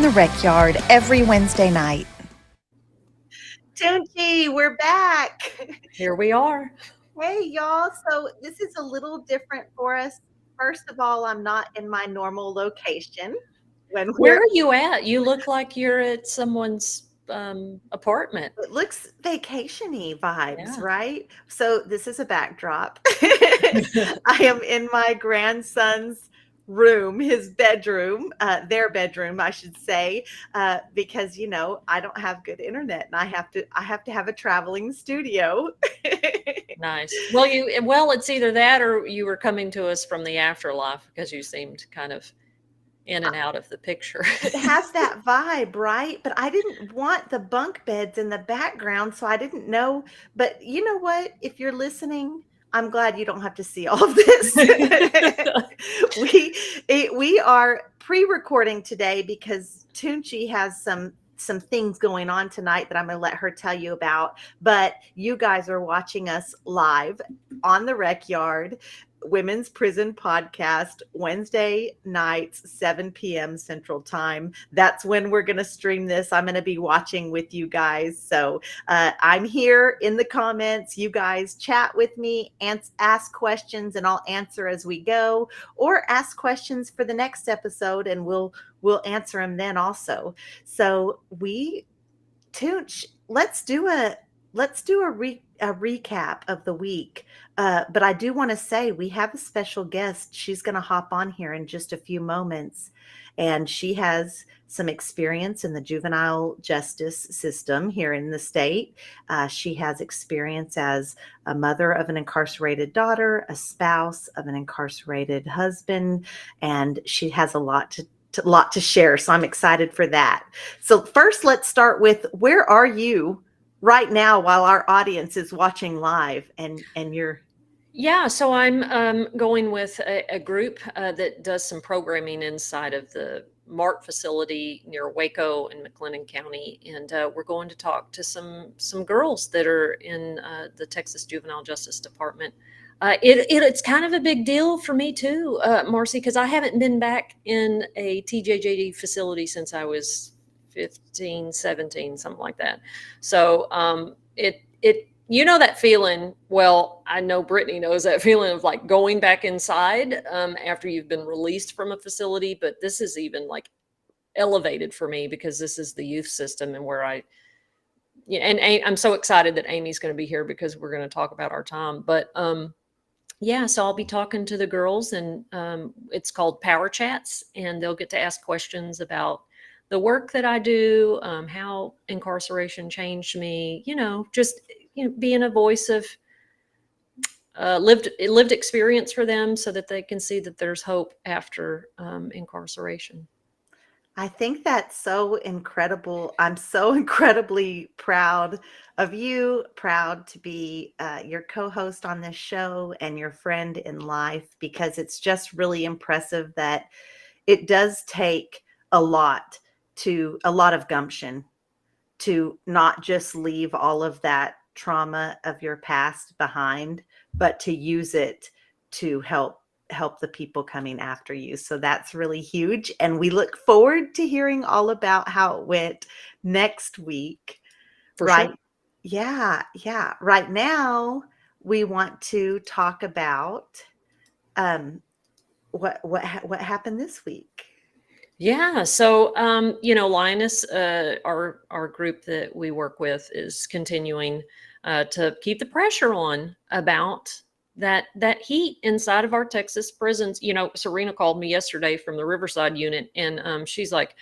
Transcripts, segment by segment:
On the Rec Yard every Wednesday night. Toonche, we're back. Here we are. Hey, y'all. So this is a little different for us. First of all, I'm not in my normal location. Where are you at? You look like you're at someone's apartment. It looks vacation-y vibes, Yeah. right? So this is a backdrop. I am in my grandson's room, his bedroom, their bedroom, I should say, because I don't have good internet, and I have to have a traveling studio. Nice. Well, it's either that or you were coming to us from the afterlife because you seemed kind of in and out of the picture. It has that vibe, right? But I didn't want the bunk beds in the background, so I didn't know. But you know what? If you're listening, I'm glad you don't have to see all of this. We are pre-recording today because Toonche has some things going on tonight that I'm going to let her tell you about. But you guys are watching us live on the Rec Yard Women's Prison Podcast, Wednesday nights, 7 p.m. Central Time. That's when we're going to stream this. I'm going to be watching with you guys. So I'm here in the comments. You guys chat with me, ask questions, and I'll answer as we go, or ask questions for the next episode, and we'll answer them then also. So Toonche, let's do a recap of the week. But I do want to say we have a special guest. She's going to hop on here in just a few moments, and she has some experience in the juvenile justice system here in the state. She has experience as a mother of an incarcerated daughter, a spouse of an incarcerated husband, and she has a lot to share. So I'm excited for that. So first, let's start with, where are you right now while our audience is watching live, and you're... Yeah, so I'm going with a group that does some programming inside of the MART facility near Waco in McLennan County, and we're going to talk to some girls that are in the Texas Juvenile Justice Department. It's kind of a big deal for me too, Marci, because I haven't been back in a TJJD facility since I was 15, 17, something like that. So that feeling, well, I know Brittany knows that feeling of like going back inside after you've been released from a facility, but this is even like elevated for me because this is the youth system and where and I'm so excited that Amy's going to be here because we're going to talk about our time. But so I'll be talking to the girls, and it's called Power Chats, and they'll get to ask questions about the work that I do, how incarceration changed me, being a voice of lived experience for them so that they can see that there's hope after incarceration. I think that's so incredible. I'm so incredibly proud of you, proud to be your co-host on this show and your friend in life, because it's just really impressive that it does take a lot of gumption to not just leave all of that trauma of your past behind, but to use it to help the people coming after you. So that's really huge. And we look forward to hearing all about how it went next week. For right. Sure. Yeah. Right now, we want to talk about what happened this week. Yeah. So, Lioness, our group that we work with, is continuing to keep the pressure on about that heat inside of our Texas prisons. Serena called me yesterday from the Riverside unit, and she's like,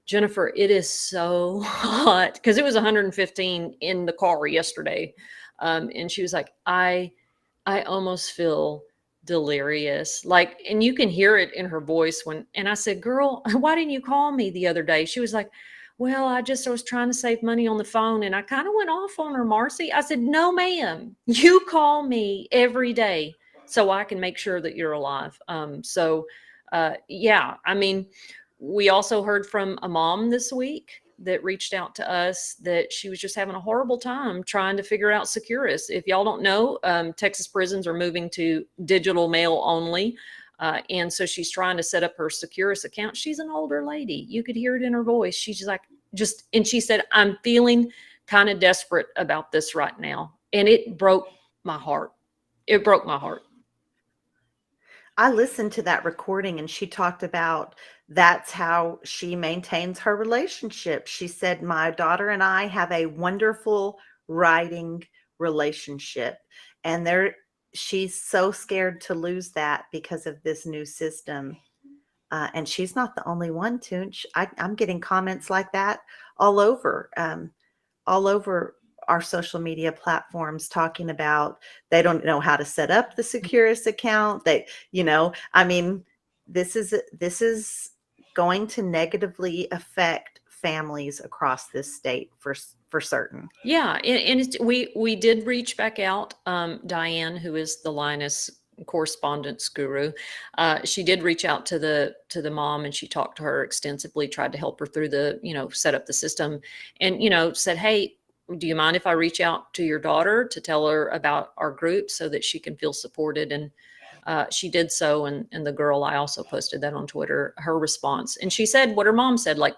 Jennifer, it is so hot, because it was 115 in the car yesterday. And she was like, I almost feel delirious, and you can hear it in her voice and I said, girl, why didn't you call me the other day? She was like, well, I was trying to save money on the phone, and I kind of went off on her, Marci. I said, no, ma'am, you call me every day so I can make sure that you're alive. We also heard from a mom this week that reached out to us that she was just having a horrible time trying to figure out Securus. If y'all don't know, Texas prisons are moving to digital mail only. And so she's trying to set up her Securus account. She's an older lady. You could hear it in her voice. She's just like, and she said, I'm feeling kind of desperate about this right now. And it broke my heart. It broke my heart. I listened to that recording and she talked about that's how she maintains her relationship. She said, my daughter and I have a wonderful writing relationship. And she's so scared to lose that because of this new system. And she's not the only one, Toonche. I'm getting comments like that all over our social media platforms talking about they don't know how to set up the Securus account. I mean, this is going to negatively affect families across this state for certain. Yeah, and we did reach back out. Diane, who is the Linus correspondence guru, she did reach out to the mom, and she talked to her extensively, tried to help her through set up the system, and said, hey, do you mind if I reach out to your daughter to tell her about our group so that she can feel supported? And she did so. And the girl, I also posted that on Twitter, her response. And she said what her mom said, like,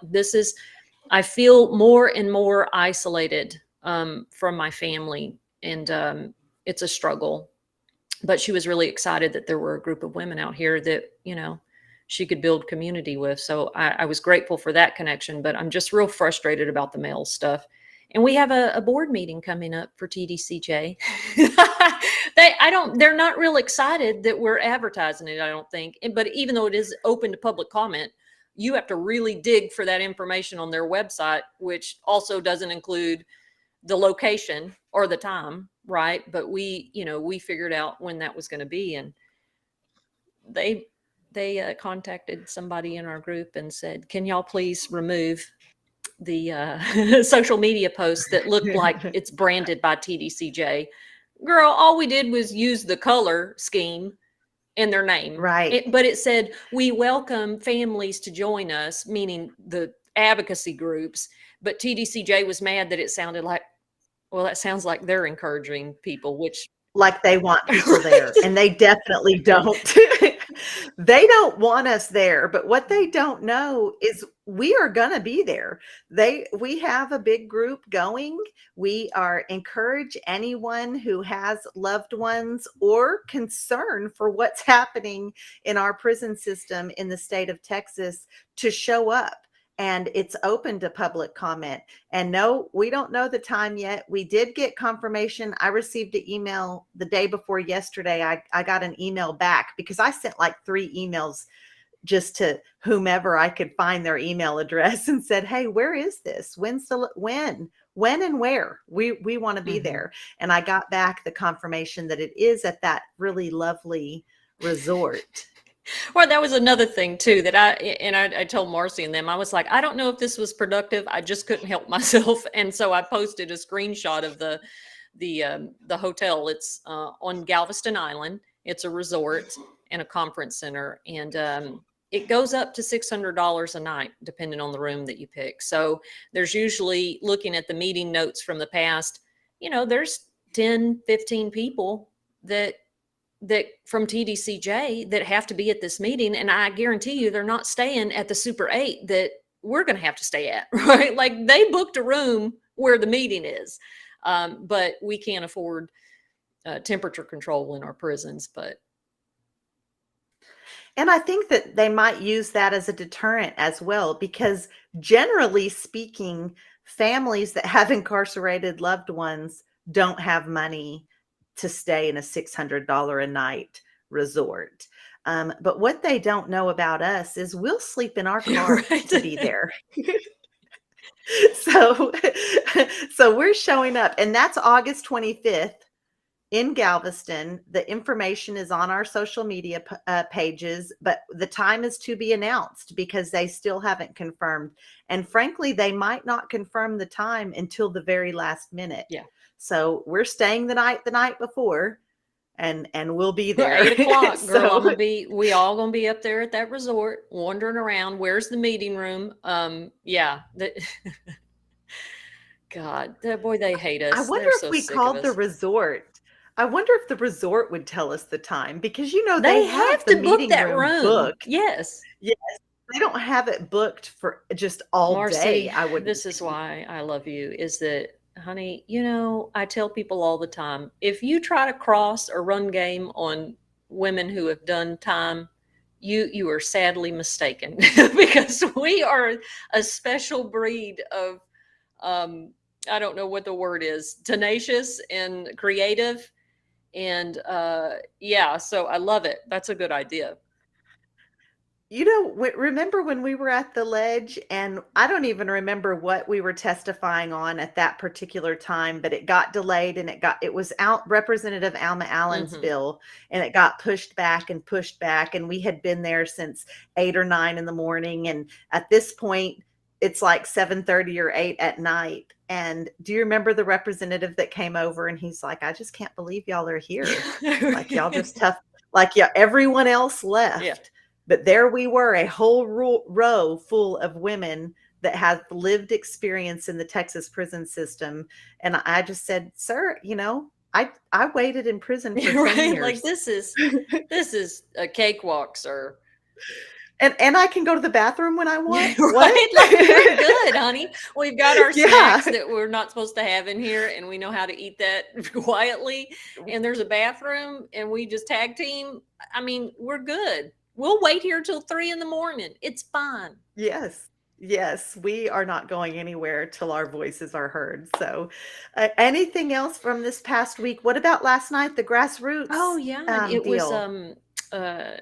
I feel more and more isolated from my family. And it's a struggle. But she was really excited that there were a group of women out here that, she could build community with. So I was grateful for that connection, but I'm just real frustrated about the mail stuff. And we have a board meeting coming up for TDCJ. They're not real excited that we're advertising it, I don't think. But even though it is open to public comment, you have to really dig for that information on their website, which also doesn't include the location or the time, right? But we figured out when that was going to be, and they contacted somebody in our group and said, can y'all please remove the social media posts that look like it's branded by TDCJ. Girl, all we did was use the color scheme in their name. Right. But it said, we welcome families to join us, meaning the advocacy groups. But TDCJ was mad that it sounded like, well, that sounds like they're encouraging people, which. Like they want people there, and they definitely don't. They don't want us there, but what they don't know is we are going to be there. We have a big group going. We encourage anyone who has loved ones or concern for what's happening in our prison system in the state of Texas to show up. And it's open to public comment. And no, we don't know the time yet. We did get confirmation. I received an email the day before yesterday. I got an email back because I sent like 3 emails just to whomever I could find their email address and said, hey, where is this? When and where? We want to be there. And I got back the confirmation that it is at that really lovely resort. Well, that was another thing too that I told Marci and them, I was like, I don't know if this was productive. I just couldn't help myself. And so I posted a screenshot of the hotel. It's on Galveston Island. It's a resort and a conference center. And it goes up to $600 a night, depending on the room that you pick. So there's usually, looking at the meeting notes from the past, there's 10, 15 people that from TDCJ that have to be at this meeting. And I guarantee you they're not staying at the Super 8 that we're going to have to stay at, right? Like they booked a room where the meeting is. But we can't afford temperature control in our prisons. And I think that they might use that as a deterrent as well, because generally speaking, families that have incarcerated loved ones don't have money to stay in a $600 a night resort. But what they don't know about us is we'll sleep in our car to be there. So we're showing up, and that's August 25th in Galveston. The information is on our social media pages, but the time is to be announced because they still haven't confirmed. And frankly, they might not confirm the time until the very last minute. Yeah. So we're staying the night before, and we'll be there. 8 o'clock, girl. So, we all gonna be up there at that resort, wandering around. Where's the meeting room? Yeah. God, boy, they hate us. I wonder if we called the resort I wonder if the resort would tell us the time because they They have have the to book meeting that room room. booked. Yes. Yes, they don't have it booked for just all day, Marcy, I wouldn't this is think. why I love you, is that, honey, I tell people all the time, if you try to cross or run game on women who have done time, you are sadly mistaken because we are a special breed of um I don't know what the word is, tenacious and creative. And yeah, so I love it. That's a good idea. Remember when we were at the ledge, and I don't even remember what we were testifying on at that particular time, but it got delayed and it was out Representative Alma Allen's Hmm. bill, and it got pushed back, and we had been there since 8 or 9 in the morning, and at this point it's like 7:30 or 8 at night. And do you remember the representative that came over and he's like, I just can't believe y'all are here. Like y'all just tough, like yeah, everyone else Yeah. left. But there we were, a whole row full of women that have lived experience in the Texas prison system. And I just said, sir, I waited in prison for 10 Right, like years. this is a cakewalk, sir. And I can go to the bathroom when I want. What? Right, like we're good, honey. We've got our Yeah. snacks that we're not supposed to have in here, and we know how to eat that quietly. And there's a bathroom, and we just tag team. I mean, we're good. We'll wait here till 3 in the morning. It's fine. Yes. Yes, we are not going anywhere till our voices are heard. So, anything else from this past week? What about last night, the Oh grassroots yeah, it was deal? uh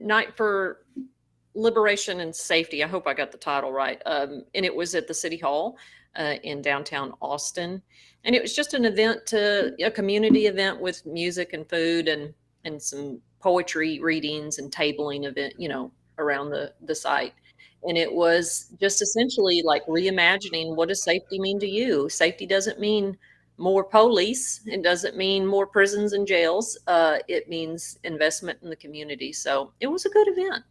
Night for Liberation and Safety. I hope I got the title right. And it was at the City Hall in downtown Austin. And it was just an event, a community event with music and food and some poetry readings and tabling event, around the site. And it was just essentially like reimagining, what does safety mean to you? Safety doesn't mean more police. It doesn't mean more prisons and jails. It means investment in the community. So it was a good event.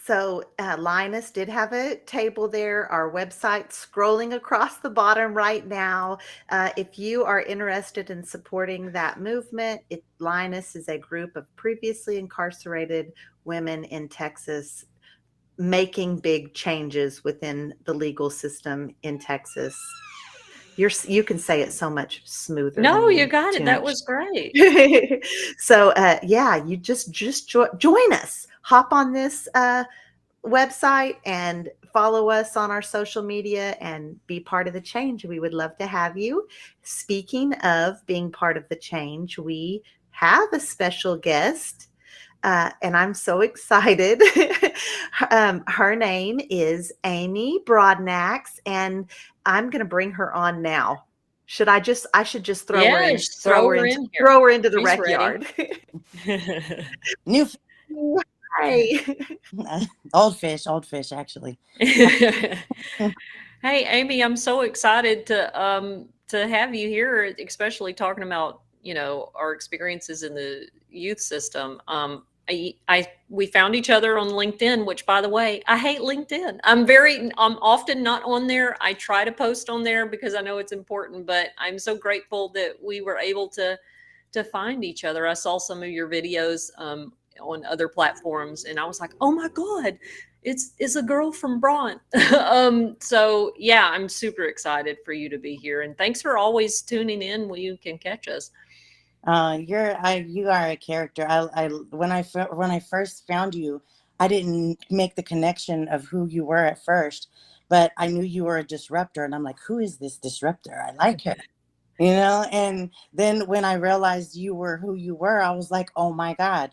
So, Linus did have a table there. Our website scrolling across the bottom right now. If you are interested in supporting that movement, Linus is a group of previously incarcerated women in Texas making big changes within the legal system in Texas. You can say it so much smoother than No, you me, got it. That Toonch. was great. So, yeah, you just join us. Hop on this website and follow us on our social media and be part of the change. We would love to have you. Speaking of being part of the change, we have a special guest. And I'm so excited. Her name is Amy Broadnax, and I'm going to bring her on now. I should just Yes, throw her in here. throw her into the She's rec ready. yard. New Hi. old fish, actually. Hey, Amy, I'm so excited to have you here, especially talking about, our experiences in the youth system. We found each other on LinkedIn, which, by the way, I hate LinkedIn. I'm often not on there. I try to post on there because I know it's important, but I'm so grateful that we were able to find each other. I saw some of your videos on other platforms, and I was like, oh my God, it's a girl from Braun. So yeah, I'm super excited for you to be here, and thanks for always tuning in when you can catch us. You are a character. When I first found you, I didn't make the connection of who you were at first, but I knew you were a disruptor, and I'm like, who is this disruptor? I like her, And then when I realized you were who you were, I was like, oh my God,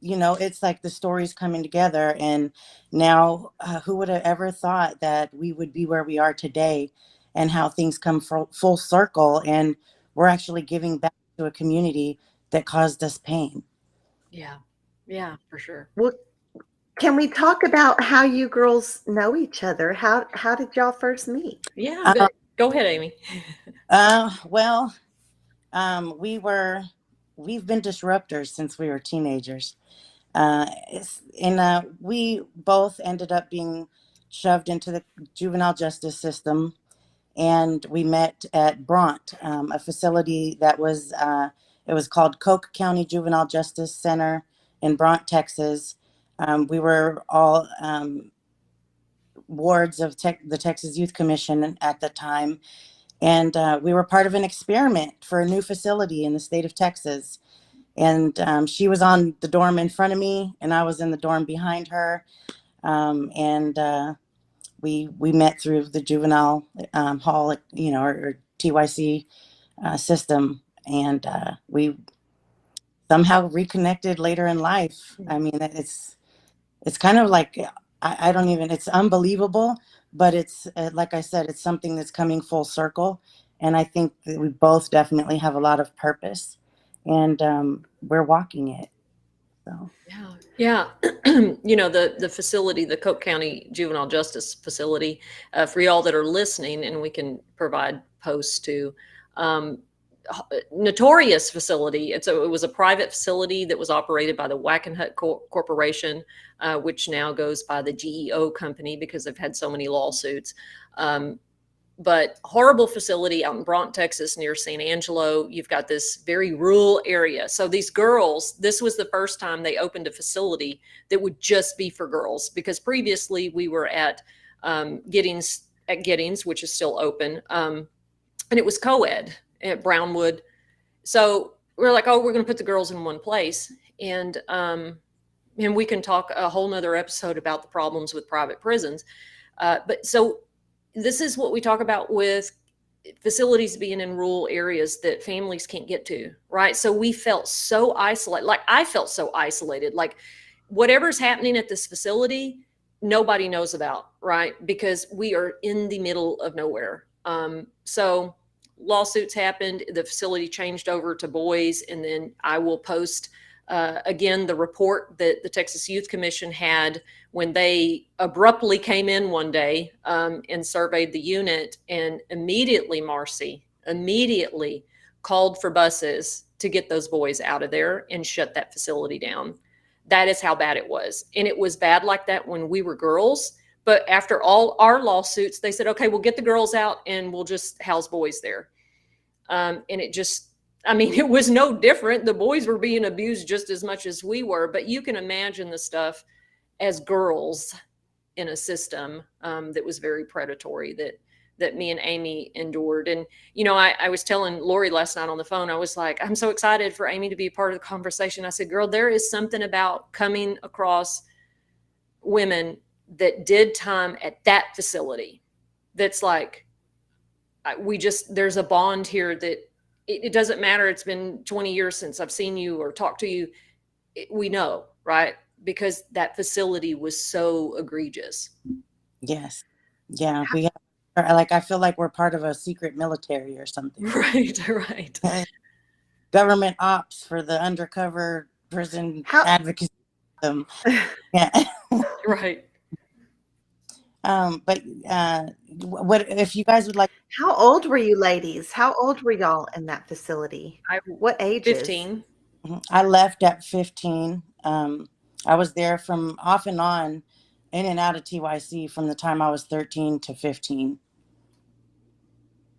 it's like the stories coming together. And now, who would have ever thought that we would be where we are today, and how things come full circle, and we're actually giving back to a community that caused us pain. Yeah, yeah, for sure. Well, can we talk about how you girls know each other? How did y'all first meet? Yeah, Uh, go ahead, Amy. well, we've been disruptors since we were teenagers. We both ended up being shoved into the juvenile justice system. and we met at Bront, a facility that was, it was called Coke County Juvenile Justice Center in Bront, Texas. We were all wards of the Texas Youth Commission at the time, and we were part of an experiment for a new facility in the state of Texas. And she was on the dorm in front of me, and I was in the dorm behind her. And we met through the juvenile hall, or TYC system, and we somehow reconnected later in life. I mean, it's kind of like I don't even. It's unbelievable, but it's like I said, it's something that's coming full circle, and I think that we both definitely have a lot of purpose, and we're walking it. So Yeah. The facility, the Coke County Juvenile Justice Facility, for y'all that are listening, and we can provide posts to, notorious facility. It was a private facility that was operated by the Wackenhut Corporation, which now goes by the GEO company because they've had so many lawsuits. But horrible facility out in Bront, Texas, near San Angelo. You've got this very rural area. So these girls, this was the first time they opened a facility that would just be for girls, because previously we were at Giddings, which is still open. And it was co-ed at Brownwood. So we're like, oh, we're going to put the girls in one place. And we can talk a whole nother episode about the problems with private prisons. But so this is what we talk about with facilities being in rural areas that families can't get to, right? So we felt so isolated. Like I felt so isolated, like whatever's happening at this facility, nobody knows about, right? Because we are in the middle of nowhere. So lawsuits happened, the facility changed over to boys, and then I will post again the report that the Texas Youth Commission had when they abruptly came in one day and surveyed the unit, and immediately, Marci, called for buses to get those boys out of there and shut that facility down. That is how bad it was. And it was bad like that when we were girls. But after all our lawsuits, they said, okay, we'll get the girls out and we'll just house boys there. And it was no different. The boys were being abused just as much as we were. But you can imagine the stuff as girls in a system that was very predatory that me and Amy endured. And, I was telling Lori last night on the phone, I was like, I'm so excited for Amy to be a part of the conversation. I said, girl, there is something about coming across women that did time at that facility that's like, there's a bond here that it doesn't matter. It's been 20 years since I've seen you or talked to you. We know, right? Because that facility was so egregious. yes, yeah, we have, I feel like we're part of a secret military or something. Right. Government ops for the undercover prison advocacy system. Yeah. Right. But what if you guys would like? How old were you ladies? How old were y'all in that facility? What ages? 15. I left at 15. I was there from off and on, in and out of TYC from the time I was 13 to 15.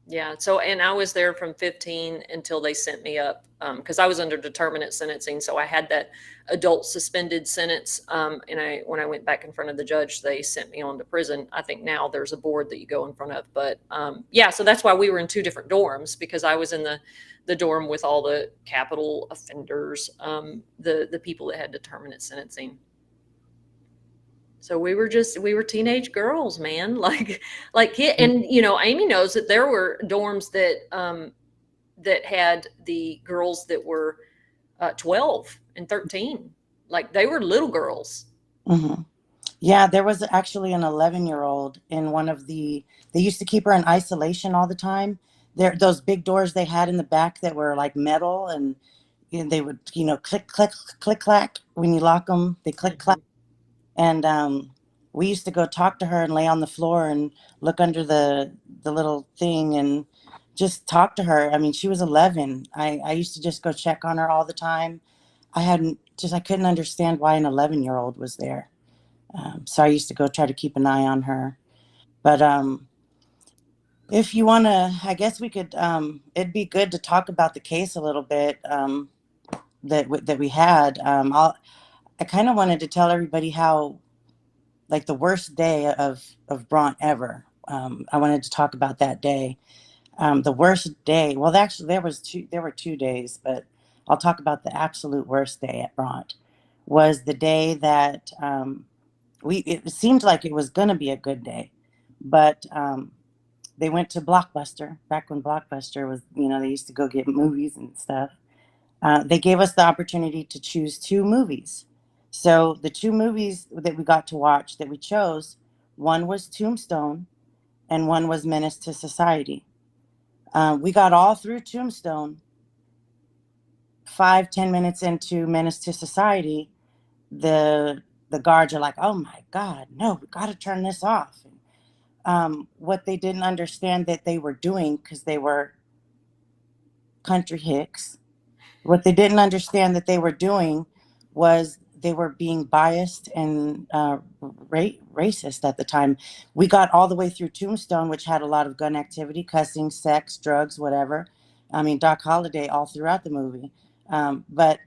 Yeah. So, and I was there from 15 until they sent me up because I was under determinate sentencing. So I had that adult suspended sentence. And when I went back in front of the judge, they sent me on to prison. I think now there's a board that you go in front of. But yeah, so that's why we were in two different dorms, because I was in the dorm with all the capital offenders, the people that had determinate sentencing. So we were teenage girls, man. And Amy knows that there were dorms that had the girls that were 12 and 13, like they were little girls. Mm-hmm. Yeah, there was actually an 11-year-old in one of they used to keep her in isolation all the time. Those big doors they had in the back that were like metal, and they would, click, click, click, clack. When you lock them, they click, clack. And we used to go talk to her and lay on the floor and look under the little thing and just talk to her. I mean, she was 11. I used to just go check on her all the time. I couldn't understand why an 11-year-old was there. So I used to go try to keep an eye on her. But If you want to, I guess we could, it'd be good to talk about the case a little bit, that we had. I kind of wanted to tell everybody how, like, the worst day of Bront ever. I wanted to talk about that day. The worst day. Well, actually, there were 2 days, but I'll talk about the absolute worst day at Bront. Was the day that it seemed like it was going to be a good day, but they went to Blockbuster back when Blockbuster was, they used to go get movies and stuff. They gave us the opportunity to choose two movies. So the two movies that we got to watch that we chose, one was Tombstone and one was Menace to Society. We got all through Tombstone. 5-10 minutes into Menace to Society, the guards are like, "Oh my God, no, we got to turn this off." What they didn't understand that they were doing, because they were country hicks, what they didn't understand that they were doing was they were being biased and racist at the time. We got all the way through Tombstone, which had a lot of gun activity, cussing, sex, drugs, whatever. I mean, Doc Holliday all throughout the movie. But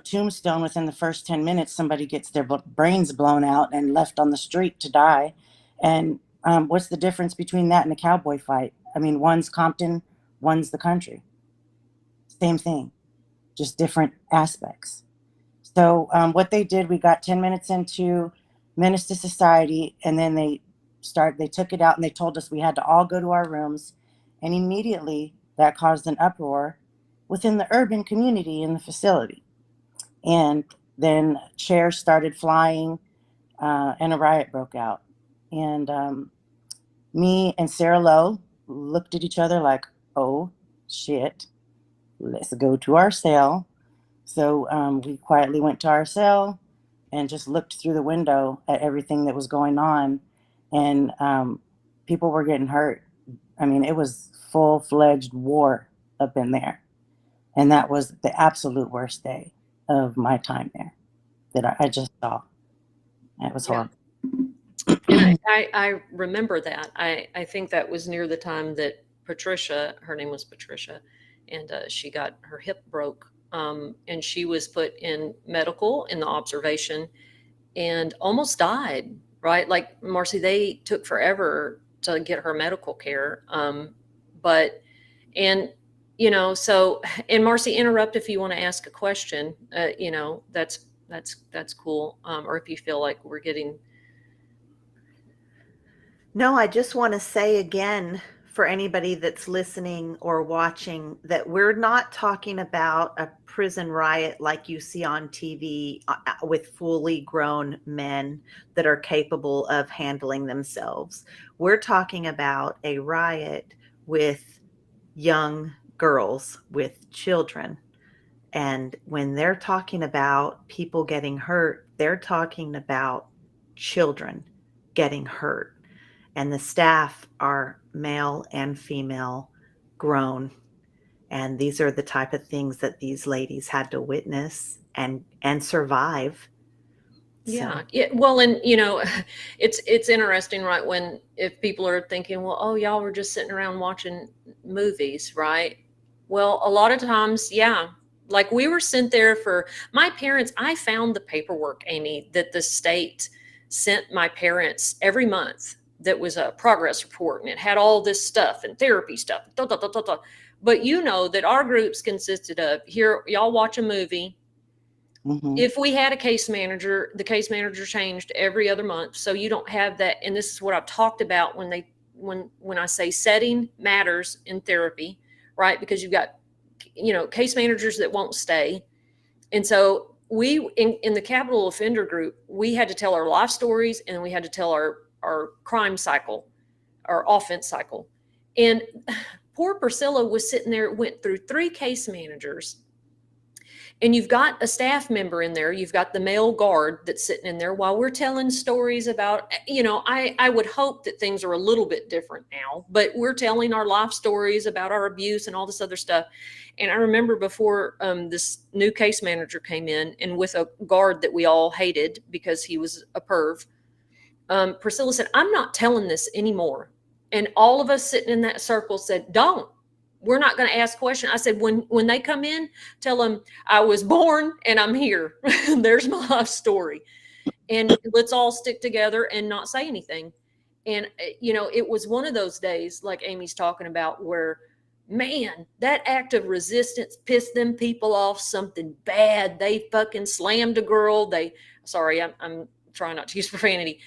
Tombstone, within the first 10 minutes, somebody gets their brains blown out and left on the street to die. And what's the difference between that and a cowboy fight? I mean, one's Compton, one's the country. Same thing, just different aspects. So what they did, we got 10 minutes into Menace to Society, and then they took it out and they told us we had to all go to our rooms. And immediately that caused an uproar within the urban community in the facility. And then chairs started flying, and a riot broke out. And me and Sarah Lowe looked at each other like, "Oh shit, let's go to our cell." So we quietly went to our cell and just looked through the window at everything that was going on. And people were getting hurt. I mean, it was full-fledged war up in there. And that was the absolute worst day of my time there that I just saw. It was Yeah. horrible. And I remember that. I think that was near the time that Patricia, her name was Patricia, and she got her hip broke. And she was put in medical in the observation and almost died, right? Like, Marcy, they took forever to get her medical care. But, and, so, and Marcy, interrupt if you want to ask a question, that's cool. Or if you feel like we're getting. No, I just want to say again, for anybody that's listening or watching, that we're not talking about a prison riot like you see on TV with fully grown men that are capable of handling themselves. We're talking about a riot with young girls, with children. And when they're talking about people getting hurt, they're talking about children getting hurt. And the staff are male and female grown. And these are the type of things that these ladies had to witness and survive. Yeah. So. Yeah. Well, and it's interesting, right? If people are thinking, well, oh, y'all were just sitting around watching movies, right? Well, a lot of times, yeah. Like, we were sent there for my parents. I found the paperwork, Amy, that the state sent my parents every month. That was a progress report, and it had all this stuff and therapy stuff. Da, da, da, da, da. But that our groups consisted of, here, y'all watch a movie. Mm-hmm. If we had a case manager, the case manager changed every other month. So you don't have that. And this is what I've talked about when I say setting matters in therapy, right? Because you've got, case managers that won't stay. And so we, in the capital offender group, we had to tell our life stories, and we had to tell our crime cycle, our offense cycle. And poor Priscilla was sitting there, went through 3 case managers. And you've got a staff member in there. You've got the male guard that's sitting in there while we're telling stories about, I would hope that things are a little bit different now, but we're telling our life stories about our abuse and all this other stuff. And I remember before this new case manager came in, and with a guard that we all hated because he was a perv, Priscilla said, "I'm not telling this anymore. And all of us sitting in that circle said, don't. We're not going to ask questions. I said, when they come in, tell them I was born and I'm here. There's my life story. And let's all stick together and not say anything. And, it was one of those days, like Amy's talking about, where, man, that act of resistance pissed them people off something bad. They fucking slammed a girl. Sorry, I'm trying not to use profanity,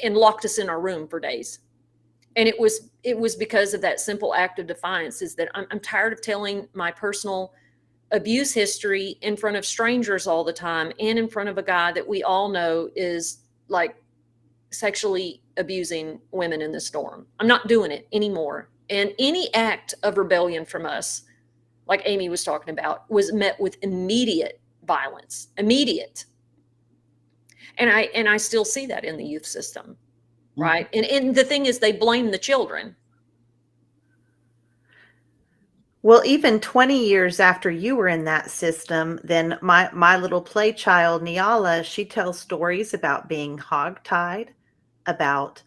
and locked us in our room for days. And it was because of that simple act of defiance, is that I'm tired of telling my personal abuse history in front of strangers all the time, and in front of a guy that we all know is like sexually abusing women in the storm. I'm not doing it anymore. And any act of rebellion from us, like Amy was talking about, was met with immediate violence, immediate. And I still see that in the youth system, right? And the thing is, they blame the children. Well, even 20 years after you were in that system, then my little play child, Niala, she tells stories about being hogtied, about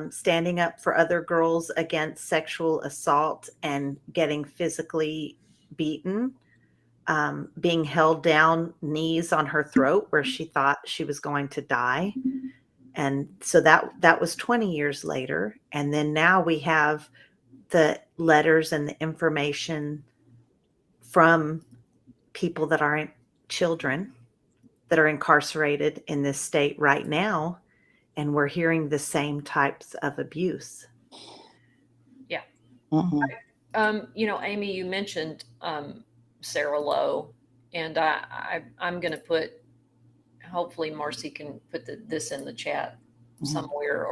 standing up for other girls against sexual assault and getting physically beaten, being held down, knees on her throat where she thought she was going to die. And so that was 20 years later. And then now we have the letters and the information from people that aren't children that are incarcerated in this state right now. And we're hearing the same types of abuse. Yeah. Mm-hmm. Amy, you mentioned Sarah Lowe, and I'm going to put, hopefully Marci can put this in the chat somewhere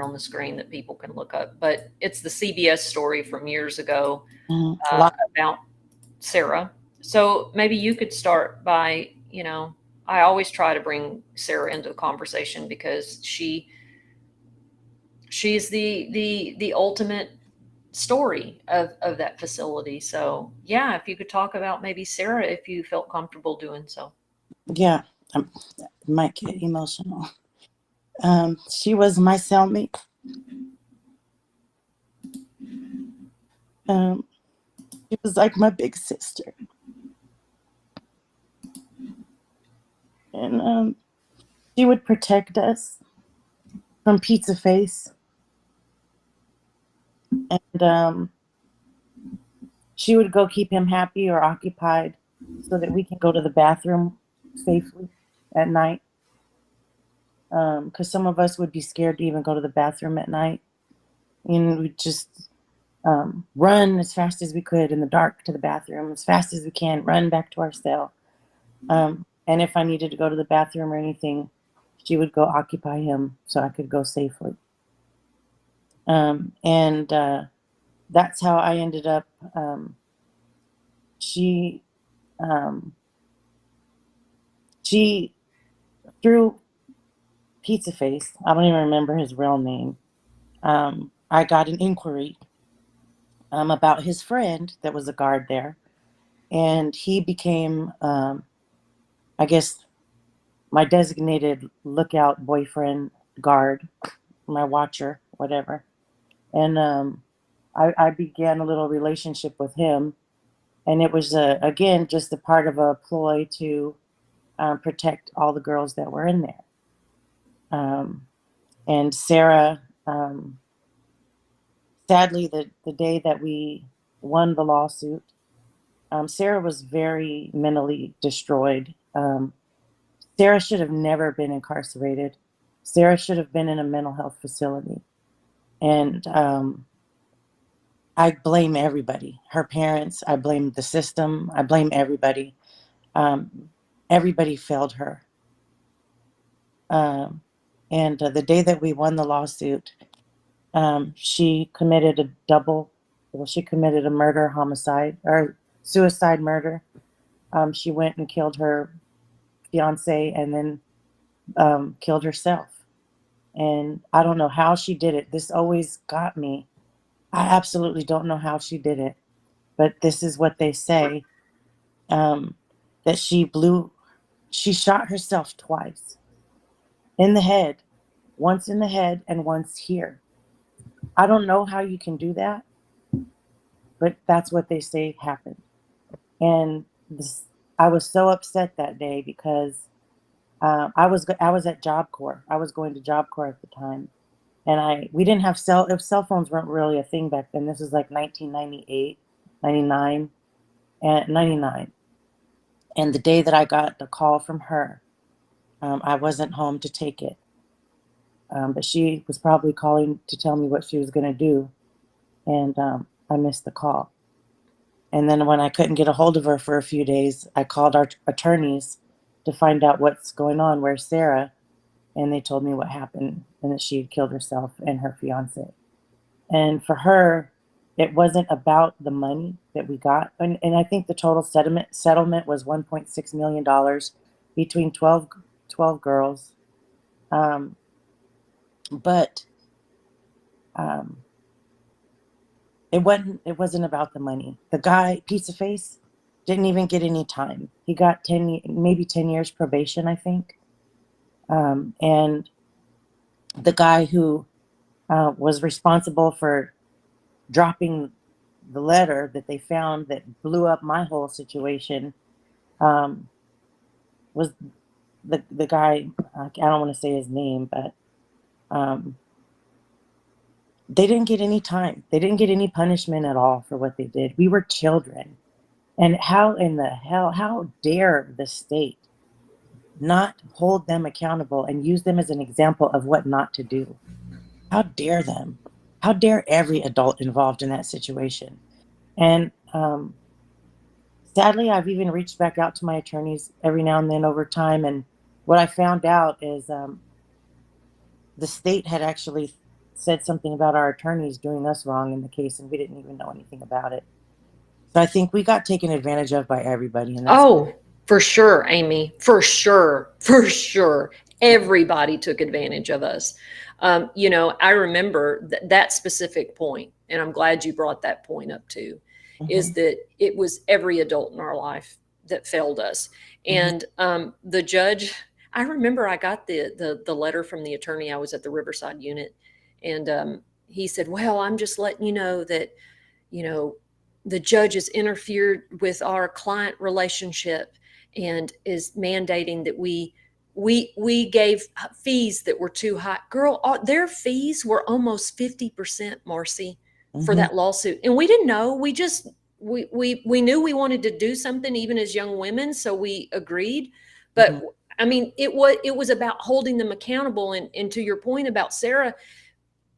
on the screen that people can look up. But it's the CBS story from years ago about Sarah. So maybe you could start by, I always try to bring Sarah into the conversation because she's the ultimate story of that facility. So yeah, if you could talk about maybe Sarah, if you felt comfortable doing so. Yeah, I might get emotional. She was my cellmate. She was like my big sister. And she would protect us from Pizza Face. And she would go keep him happy or occupied so that we can go to the bathroom safely at night. Because some of us would be scared to even go to the bathroom at night. And we'd just run as fast as we could in the dark to the bathroom, as fast as we can, run back to our cell. And if I needed to go to the bathroom or anything, she would go occupy him so I could go safely. And that's how I ended up. She through Pizza Face, I don't even remember his real name. I got an inquiry about his friend that was a guard there, and he became, I guess, my designated lookout boyfriend, guard, my watcher, whatever. And I began a little relationship with him, and it was again just a part of a ploy to protect all the girls that were in there. And Sarah, sadly, the day that we won the lawsuit, Sarah was very mentally destroyed. Sarah should have never been incarcerated. Sarah should have been in a mental health facility. And I blame everybody. Her parents, I blame the system, I blame everybody. Everybody failed her. And the day that we won the lawsuit, she committed a murder, homicide, or suicide murder. She went and killed her fiance and then killed herself. And I don't know how she did it. This always got me. I absolutely don't know how she did it. But this is what they say, that she shot herself twice in the head, once in the head and once here. I don't know how you can do that, but that's what they say happened. And I was so upset that day because I was at Job Corps. I was going to Job Corps at the time, and we didn't have cell phones weren't really a thing back then. This was like 1998, 99, and 99. And the day that I got the call from her, I wasn't home to take it, but she was probably calling to tell me what she was going to do, and I missed the call. And then when I couldn't get a hold of her for a few days, I called our attorneys to find out what's going on. Where's Sarah? And they told me what happened and that she had killed herself and her fiance. And for her, it wasn't about the money that we got. And I think the total settlement was $1.6 million between 12 girls. But it wasn't about the money. The guy, Piece of Face, didn't even get any time. He got maybe 10 years probation, I think. And the guy who was responsible for dropping the letter that they found that blew up my whole situation was the guy. I don't want to say his name, but they didn't get any time. They didn't get any punishment at all for what they did. We were children. And how in the hell, how dare the state not hold them accountable and use them as an example of what not to do? How dare them? How dare every adult involved in that situation? And sadly, I've even reached back out to my attorneys every now and then over time. And what I found out is the state had actually said something about our attorneys doing us wrong in the case, and we didn't even know anything about it. So I think we got taken advantage of by everybody. And Oh, for sure, Amy. For sure. For sure. Everybody took advantage of us. I remember that specific point, and I'm glad you brought that point up too, is that it was every adult in our life that failed us. And the judge, I remember I got the letter from the attorney. I was at the Riverside unit, and he said, well, I'm just letting you know that, the judge has interfered with our client relationship and is mandating that we gave fees that were too high. Girl, their fees were almost 50%, Marci, for that lawsuit. And we didn't know. We just we knew we wanted to do something even as young women, so we agreed. But I mean, it was about holding them accountable. And to your point about Sarah,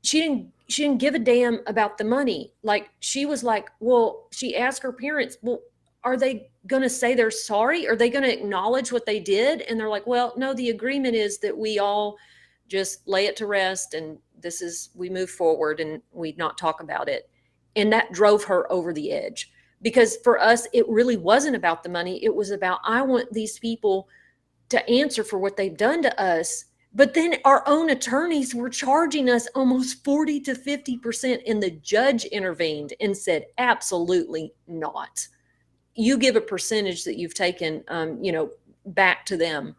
she didn't give a damn about the money. Like, she was like, well, she asked her parents, well, are they going to say they're sorry? Are they going to acknowledge what they did? And they're like, well, no, the agreement is that we all just lay it to rest, and we move forward and we not talk about it. And that drove her over the edge, because for us, it really wasn't about the money. It was about, I want these people to answer for what they've done to us. But then our own attorneys were charging us almost 40 to 50%. And the judge intervened and said, absolutely not. You give a percentage that you've taken, back to them.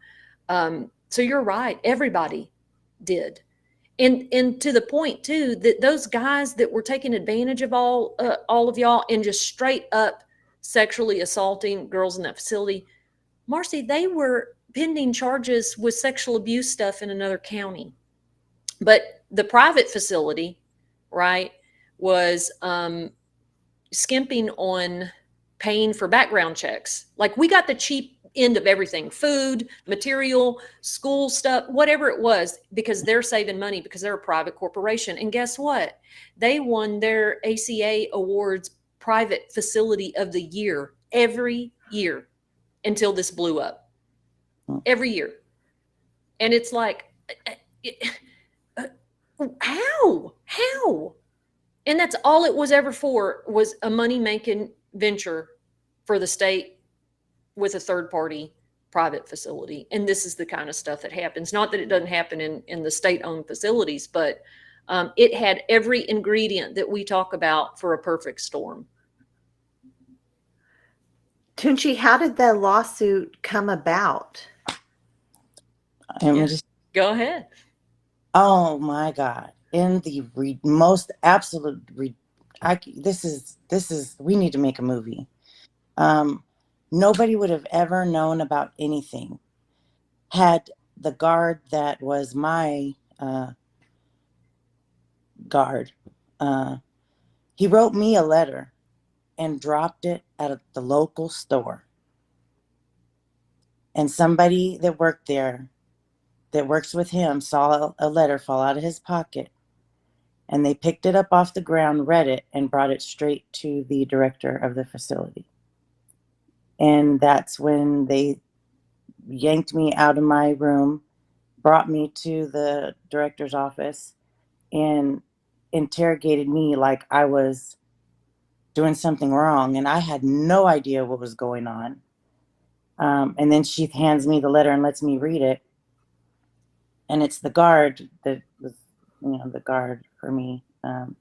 So you're right. Everybody did. And to the point too, that those guys that were taking advantage of all of y'all and just straight up sexually assaulting girls in that facility, Marci, they were pending charges with sexual abuse stuff in another county. But the private facility, right, was skimping on paying for background checks. Like, we got the cheap end of everything: food, material, school stuff, whatever it was, because they're saving money because they're a private corporation. And guess what? They won their ACA Awards Private Facility of the Year every year until this blew up. Every year. And it's like, how? And that's all it was ever for, was a money-making venture for the state with a third-party private facility. And this is the kind of stuff that happens. Not that it doesn't happen in the state-owned facilities, but it had every ingredient that we talk about for a perfect storm. Toonche, how did the lawsuit come about? Go ahead. Oh my God. in the most absolute this is we need to make a movie. Nobody would have ever known about anything had the guard that was my guard. He wrote me a letter and dropped it at the local store. And somebody that worked there, that works with him, saw a letter fall out of his pocket. And they picked it up off the ground, read it, and brought it straight to the director of the facility. And that's when they yanked me out of my room, brought me to the director's office, and interrogated me like I was doing something wrong. And I had no idea what was going on. And then she hands me the letter and lets me read it. And it's the guard that was, the guard for me. And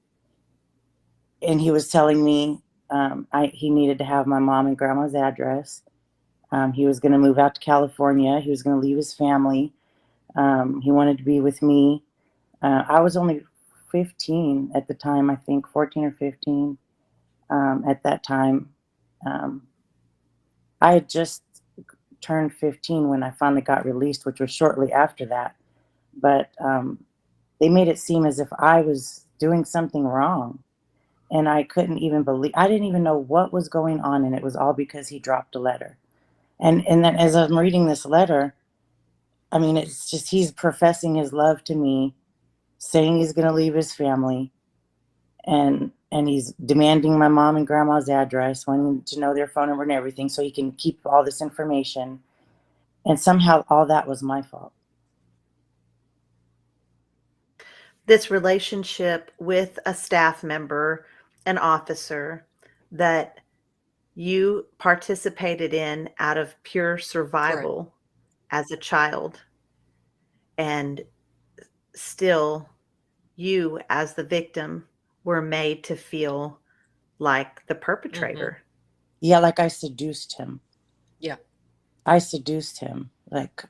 he was telling me he needed to have my mom and grandma's address. He was going to move out to California. He was going to leave his family. He wanted to be with me. I was only 15 at the time, I think 14 or 15 at that time. I had just turned 15 when I finally got released, which was shortly after that. But they made it seem as if I was doing something wrong. And I couldn't even believe, I didn't even know what was going on. And it was all because he dropped a letter. And then as I'm reading this letter, I mean, it's just, he's professing his love to me, saying he's going to leave his family. And he's demanding my mom and grandma's address, wanting to know their phone number and everything so he can keep all this information. And somehow all that was my fault. This relationship with a staff member, an officer that you participated in out of pure survival as a child, and still you as the victim were made to feel like the perpetrator. Yeah, like I seduced him. Yeah. I seduced him. Like,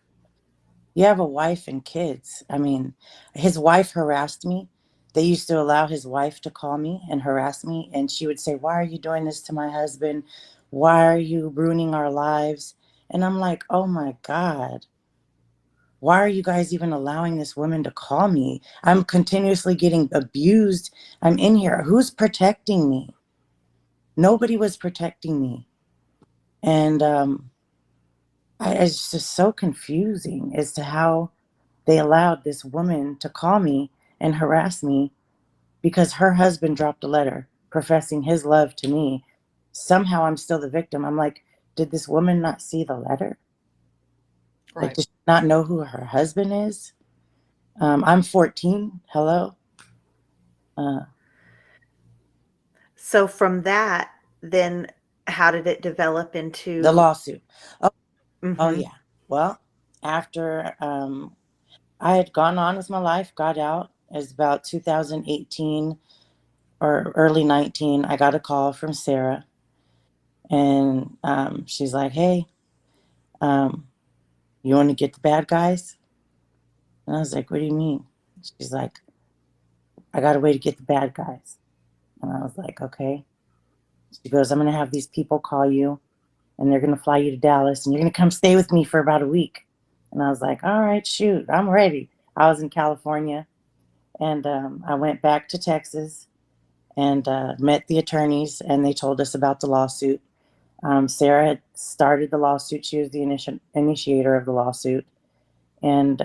you have a wife and kids. I mean, his wife harassed me. They used to allow his wife to call me and harass me. And she would say, "Why are you doing this to my husband? Why are you ruining our lives?" And I'm like, oh my God, why are you guys even allowing this woman to call me? I'm continuously getting abused. I'm in here. Who's protecting me? Nobody was protecting me. And it's just so confusing as to how they allowed this woman to call me and harass me because her husband dropped a letter professing his love to me. Somehow I'm still the victim. I'm like, did this woman not see the letter? Right. Like, does she not know who her husband is? I'm 14. Hello? So from that, then how did it develop into The lawsuit. Oh, Mhm. yeah. Well, after I had gone on with my life, got out, it was about 2018 or early 19. I got a call from Sarah, and she's like, "Hey, you want to get the bad guys?" And I was like, "What do you mean?" She's like, "I got a way to get the bad guys." And I was like, "Okay." She goes, "I'm going to have these people call you, and they're going to fly you to Dallas, and you're going to come stay with me for about a week." And I was like, "All right, shoot, I'm ready." I was in California, and I went back to Texas and met the attorneys, and they told us about the lawsuit. Sarah had started the lawsuit. She was the initiator of the lawsuit. And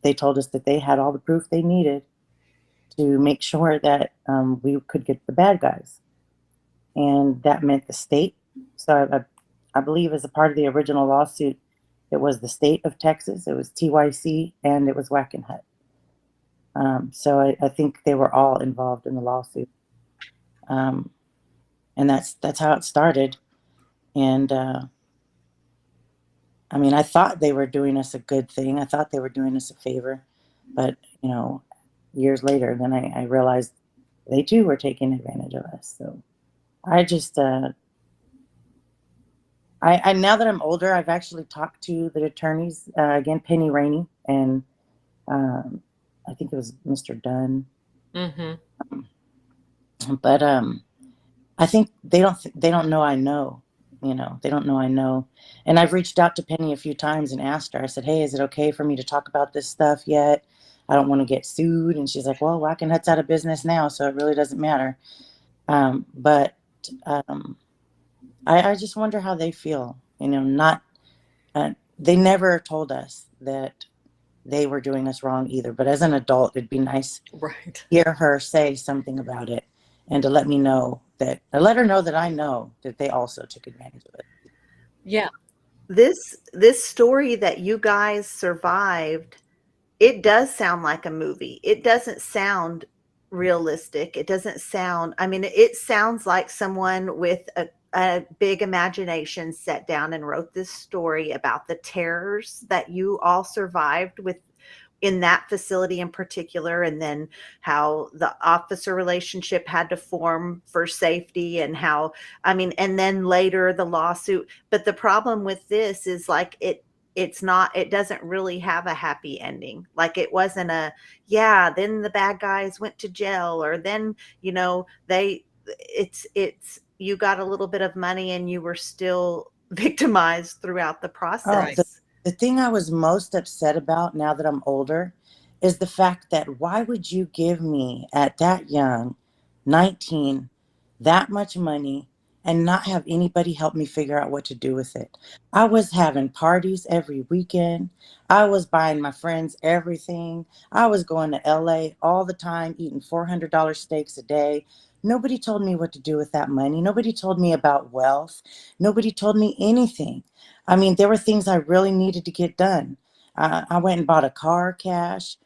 they told us that they had all the proof they needed to make sure that we could get the bad guys. And that meant the state. So I believe as a part of the original lawsuit, it was the state of Texas, it was TYC, and it was Wackenhut. So I think they were all involved in the lawsuit. And that's how it started. And I mean, I thought they were doing us a good thing. I thought they were doing us a favor. But, years later, then I realized they too were taking advantage of us. So I just, I now that I'm older, I've actually talked to the attorneys, again, Penny Rainey. And I think it was Mr. Dunn. Mm-hmm. But I think they don't know I know. They don't know I know. And I've reached out to Penny a few times and asked her. I said, "Hey, is it okay for me to talk about this stuff yet? I don't want to get sued." And she's like, "Well, Whacking Hut's out of business now, so it really doesn't matter." But um, I just wonder how they feel. Not they never told us that they were doing us wrong either. But as an adult, it'd be nice Right. to hear her say something about it, and to let her know that I know that they also took advantage of it. Yeah. This story that you guys survived, it does sound like a movie. It doesn't sound realistic. It doesn't sound, I mean, it sounds like someone with a big imagination sat down and wrote this story about the terrors that you all survived with in that facility in particular, and then how the officer relationship had to form for safety, and how, I mean, and then later the lawsuit. But the problem with this is like it doesn't really have a happy ending. Like it wasn't a, yeah, then the bad guys went to jail, or then, it's you got a little bit of money and you were still victimized throughout the Oh, Right. process. the thing I was most upset about now that I'm older is the fact that why would you give me at that young, 19, that much money and not have anybody help me figure out what to do with it? I was having parties every weekend. I was buying my friends everything. I was going to LA all the time, eating $400 steaks a day. Nobody told me what to do with that money. Nobody told me about wealth. Nobody told me anything. I mean, there were things I really needed to get done. I went and bought a car cash.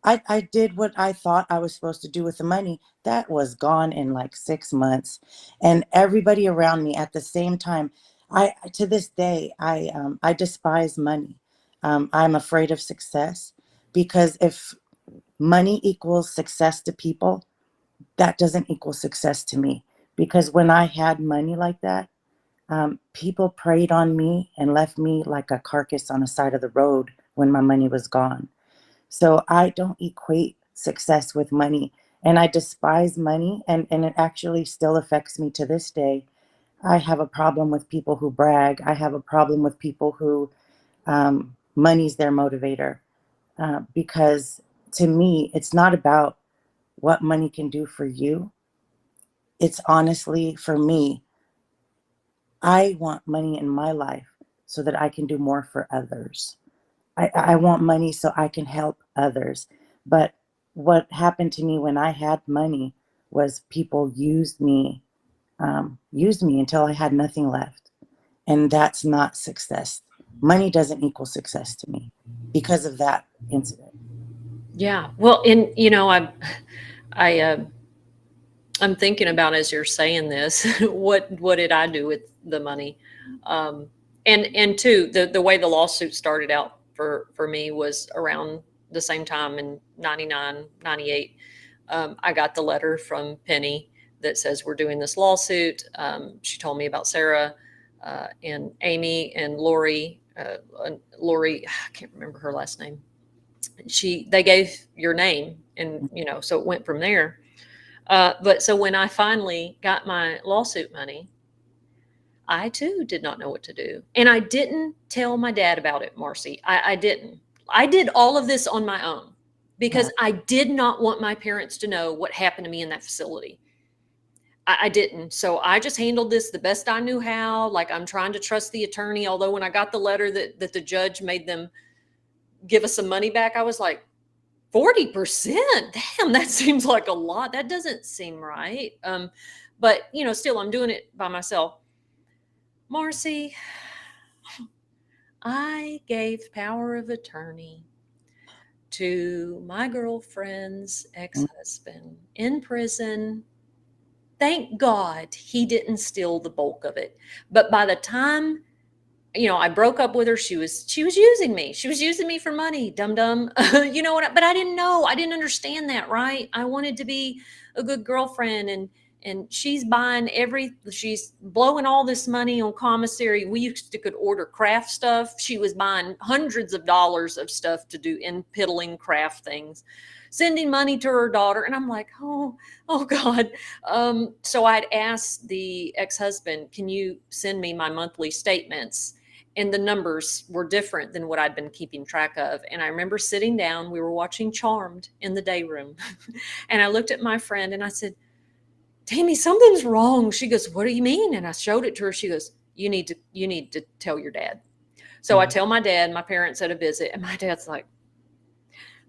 I did what I thought I was supposed to do with the money. That was gone in like 6 months. And everybody around me at the same time, to this day, I despise money. I'm afraid of success, because if money equals success to people, that doesn't equal success to me. Because when I had money like that, people preyed on me and left me like a carcass on the side of the road when my money was gone. So I don't equate success with money. And I despise money. And it actually still affects me to this day. I have a problem with people who brag. I have a problem with people who money's their motivator. Because to me, it's not about what money can do for you. It's honestly, for me, I want money in my life so that I can do more for others. I want money so I can help others. But what happened to me when I had money was people used me until I had nothing left. And that's not success. Money doesn't equal success to me because of that incident. Yeah. Well, and I I'm thinking about, as you're saying this, what did I do with the money? Um, and two, the way the lawsuit started out for me was around the same time in 99, 98. I got the letter from Penny that says we're doing this lawsuit. She told me about Sarah and Amy and Lori. Lori, I can't remember her last name. They gave your name, and so it went from there. But so when I finally got my lawsuit money, I too did not know what to do. And I didn't tell my dad about it, Marci. I didn't. I did all of this on my own Yeah. because I did not want my parents to know what happened to me in that facility. I didn't. So I just handled this the best I knew how. Like, I'm trying to trust the attorney. Although when I got the letter that the judge made them give us some money back, I was like, 40%, damn, that seems like a lot. That doesn't seem right. But still, I'm doing it by myself. Marci, I gave power of attorney to my girlfriend's ex-husband in prison. Thank God he didn't steal the bulk of it. But by the time I broke up with her, she was using me. She was using me for money, dum dum. You know what? But I didn't know. I didn't understand that, right? I wanted to be a good girlfriend, and she's blowing all this money on commissary. We used to could order craft stuff. She was buying hundreds of dollars of stuff to do in piddling craft things. sending money to her daughter. And I'm like, oh God. So I'd asked the ex-husband, can you send me my monthly statements? And the numbers were different than what I'd been keeping track of. And I remember sitting down, we were watching Charmed in the day room. And I looked at my friend and I said, Tammy, something's wrong. She goes, what do you mean? And I showed it to her. She goes, you need to tell your dad. So I tell my dad, my parents at a visit, and my dad's like,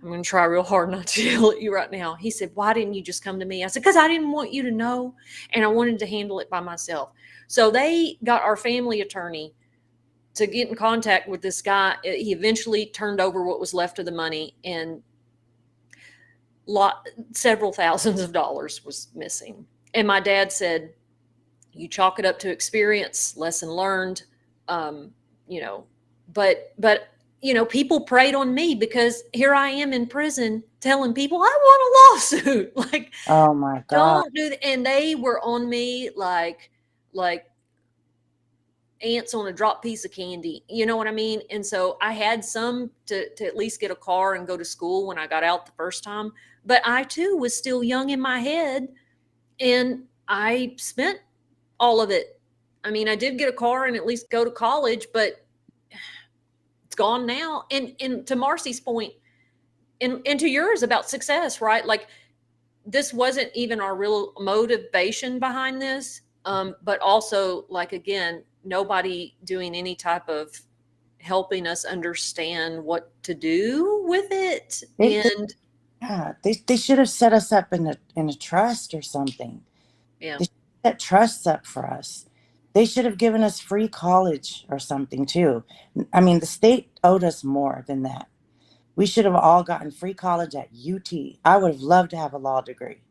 I'm going to try real hard not to yell at you right now. He said, why didn't you just come to me? I said, because I didn't want you to know, and I wanted to handle it by myself. So they got our family attorney to get in contact with this guy. He eventually turned over what was left of the money, and several thousands of dollars was missing. And my dad said, you chalk it up to experience, lesson learned, you know, but you know, people preyed on me because here I am in prison telling people I want a lawsuit. Like, Oh my God. don't do that. And they were on me like ants on a drop piece of candy. You know what I mean? And so I had some to at least get a car and go to school when I got out the first time. But I too was still young in my head, and I spent all of it. I mean, I did get a car and at least go to college, but it's gone now. And to Marci's point, and to yours about success, right? Like, this wasn't even our real motivation behind this. But also, like, again, nobody doing any type of helping us understand what to do with it. They should have set us up in a trust or something. Yeah. They should set trusts up for us. They should have given us free college or something too. I mean, the state owed us more than that. We should have all gotten free college at UT. I would have loved to have a law degree.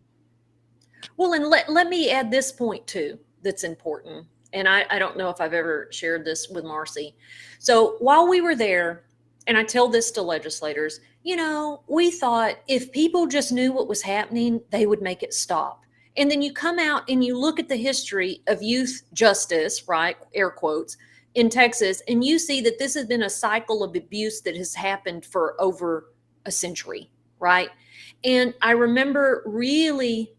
Well, and let me add this point too that's important. And I don't know if I've ever shared this with Marci. So while we were there, and I tell this to legislators, you know, we thought if people just knew what was happening, they would make it stop. And then you come out and you look at the history of youth justice, right? Air quotes, in Texas, and you see that this has been a cycle of abuse that has happened for over a century, right? And I remember really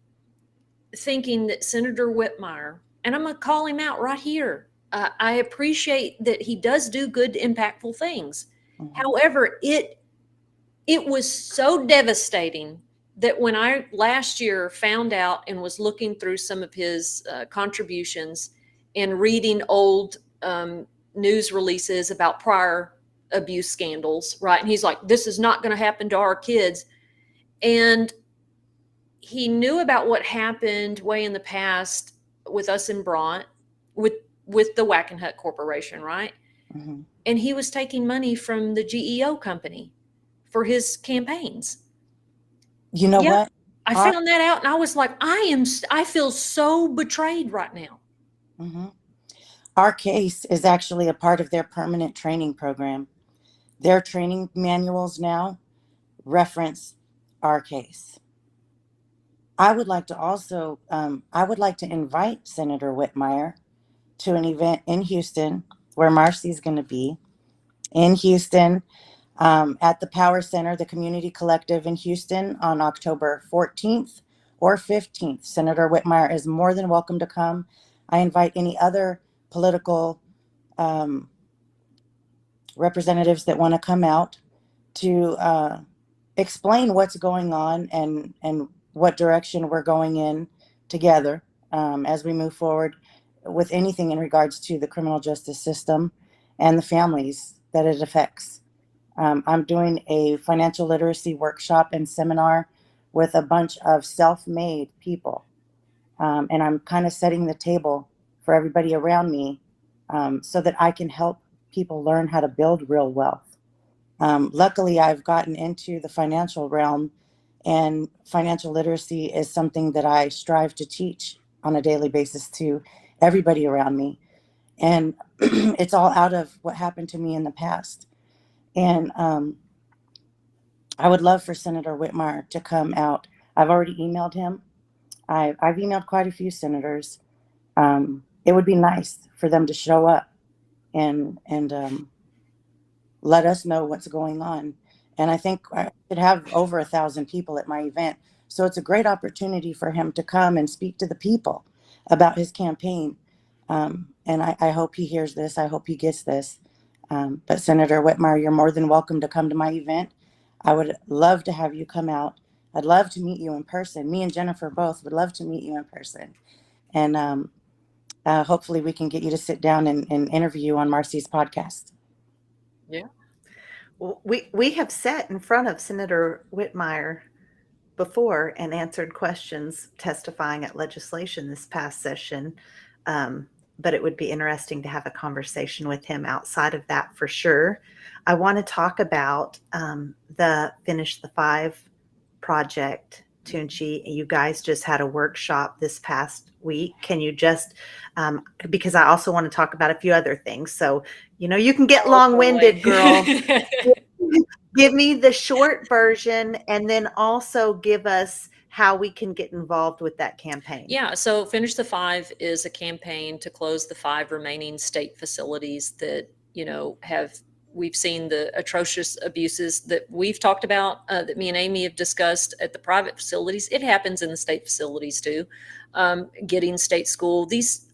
thinking that Senator Whitmire, and I'm going to call him out right here, I appreciate that he does do good, impactful things. Mhm. However, it was so devastating that when I last year found out and was looking through some of his contributions and reading old news releases about prior abuse scandals, right? And he's like, this is not going to happen to our kids. And he knew about what happened way in the past with us in Bront, with the Wackenhut Corporation, right? Mhm. And he was taking money from the GEO company for his campaigns. You know what? I found that out, and I was like, I feel so betrayed right now. Mhm. Our case is actually a part of their permanent training program. Their training manuals now reference our case. I would like to also, I would like to invite Senator Whitmire to an event in Houston where Marci's going to be in Houston, at the Power Center, the Community Collective in Houston on October 14th or 15th. Senator Whitmire is more than welcome to come. I invite any other political representatives that want to come out to explain what's going on and what direction we're going in together as we move forward with anything in regards to the criminal justice system and the families that it affects. I'm doing a financial literacy workshop and seminar with a bunch of self-made people. And I'm kind of setting the table for everybody around me so that I can help people learn how to build real wealth. Luckily, I've gotten into the financial realm, and financial literacy is something that I strive to teach on a daily basis to everybody around me. And it's all out of what happened to me in the past. And I would love for Senator Whitmire to come out. I've already emailed him. I've emailed quite a few senators. It would be nice for them to show up and let us know what's going on And I think I should have over 1,000 people at my event. So it's a great opportunity for him to come and speak to the people about his campaign. And I hope he hears this. I hope he gets this. But Senator Whitmire, you're more than welcome to come to my event. I would love to have you come out. I'd love to meet you in person. Me and Jennifer both would love to meet you in person. And hopefully we can get you to sit down and interview you on Marci's podcast. Yeah. Well, we have sat in front of Senator Whitmire before and answered questions testifying at legislation this past session. But it would be interesting to have a conversation with him outside of that for sure. I want to talk about the Finish the Five project. Toonche, you guys just had a workshop this past week. Can you just, because I also want to talk about a few other things. So, you can get long-winded, girl. Give me the short version and then also give us how we can get involved with that campaign. Yeah, so Finish the Five is a campaign to close the 5 remaining state facilities that, we've seen the atrocious abuses that we've talked about, that me and Amy have discussed at the private facilities. It happens in the state facilities too. Getting state school. These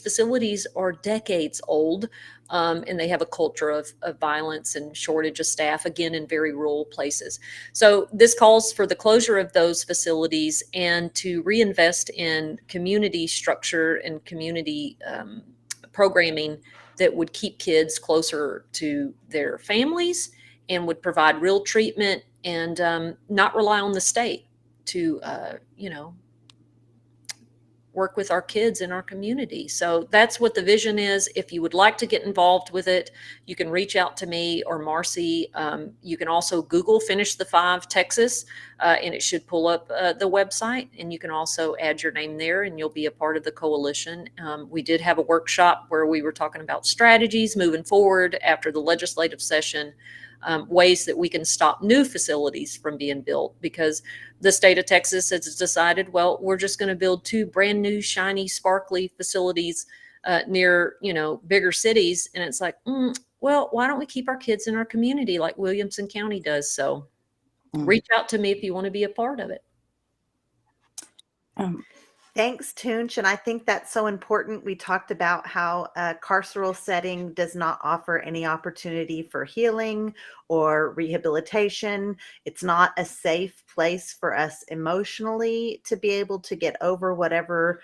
facilities are decades old, and they have a culture of violence and shortage of staff, again, in very rural places. So this calls for the closure of those facilities and to reinvest in community structure and community programming that would keep kids closer to their families and would provide real treatment and not rely on the state to, work with our kids in our community. So that's what the vision is. If you would like to get involved with it, you can reach out to me or Marci. You can also Google Finish the Five Texas, and it should pull up the website, and you can also add your name there and you'll be a part of the coalition. We did have a workshop where we were talking about strategies moving forward after the legislative session, ways that we can stop new facilities from being built, because the state of Texas has decided, well, we're just going to build 2 brand new, shiny, sparkly facilities near, bigger cities. And it's like, well, why don't we keep our kids in our community like Williamson County does? So reach out to me if you want to be a part of it. Thanks, Toonche. And I think that's so important. We talked about how a carceral setting does not offer any opportunity for healing or rehabilitation. It's not a safe place for us emotionally to be able to get over whatever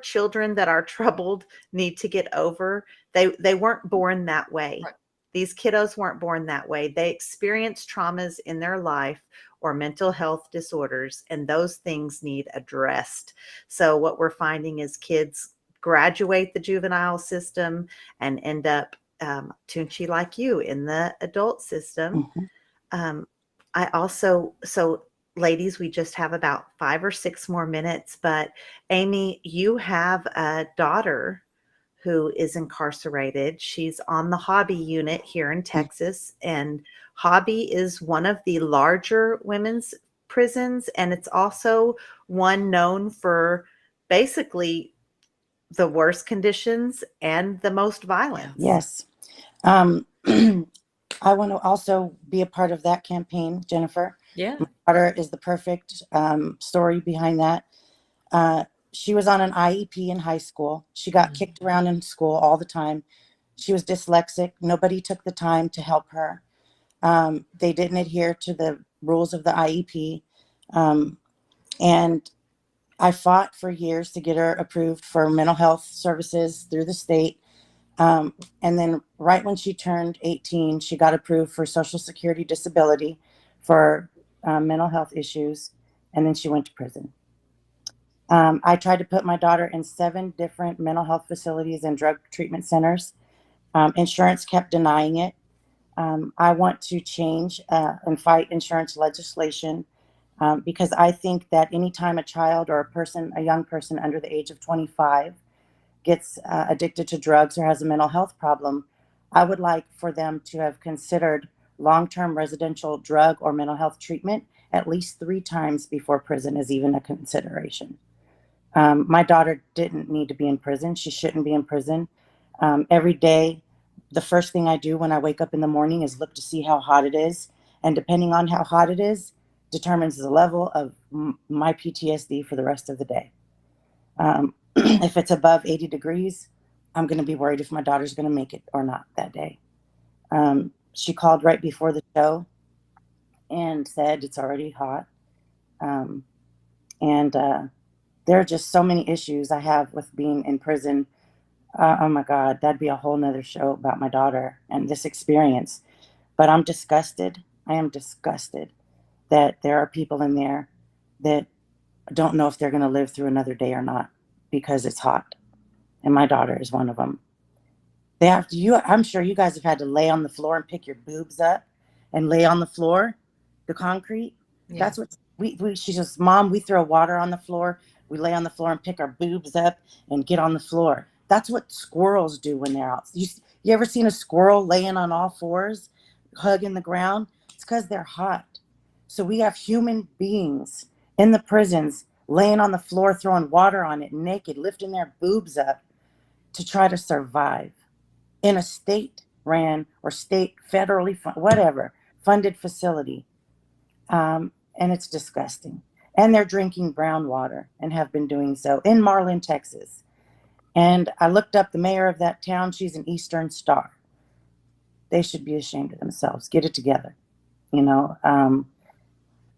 children that are troubled need to get over. They weren't born that way. Right. These kiddos weren't born that way. They experienced traumas in their life or mental health disorders, and those things need addressed. So what we're finding is kids graduate the juvenile system and end up, Toonche, like you, in the adult system. So ladies, we just have about 5 or 6 more minutes, but Amy, you have a daughter who is incarcerated. She's on the Hobby unit here in Texas, and Hobby is one of the larger women's prisons, and it's also one known for basically the worst conditions and the most violence. Yes. I want to also be a part of that campaign, Jennifer. Yeah. My daughter is the perfect story behind that. She was on an IEP in high school. She got kicked around in school all the time. She was dyslexic. Nobody took the time to help her. They didn't adhere to the rules of the IEP. And I fought for years to get her approved for mental health services through the state. And then right when she turned 18, she got approved for Social Security disability for mental health issues. And then she went to prison. I tried to put my daughter in 7 different mental health facilities and drug treatment centers. Insurance kept denying it. I want to change and fight insurance legislation because I think that anytime a child or a young person under the age of 25 gets addicted to drugs or has a mental health problem, I would like for them to have considered long-term residential drug or mental health treatment at least 3 times before prison is even a consideration. My daughter didn't need to be in prison. She shouldn't be in prison. Every day The first thing I do when I wake up in the morning is look to see how hot it is. And depending on how hot it is, determines the level of my PTSD for the rest of the day. If it's above 80 degrees, I'm going to be worried if my daughter's going to make it or not that day. She called right before the show and said it's already hot. And there are just so many issues I have with being in prison. Oh my God, that'd be a whole nother show about my daughter and this experience. But I'm disgusted. I am disgusted that there are people in there that don't know if they're going to live through another day or not because it's hot. And my daughter is one of them. They have to, I'm sure you guys have had to lay on the floor and pick your boobs up and lay on the floor, the concrete. Yeah. That's what she says, Mom, we throw water on the floor. We lay on the floor and pick our boobs up and get on the floor. That's what squirrels do when they're out. You ever seen a squirrel laying on all fours, hugging the ground? It's because they're hot. So we have human beings in the prisons laying on the floor, throwing water on it, naked, lifting their boobs up to try to survive in a state-ran or state federally whatever funded facility. And it's disgusting. And they're drinking brown water and have been doing so in Marlin, Texas. And I looked up the mayor of that town. She's an Eastern Star. They should be ashamed of themselves. Get it together. You know,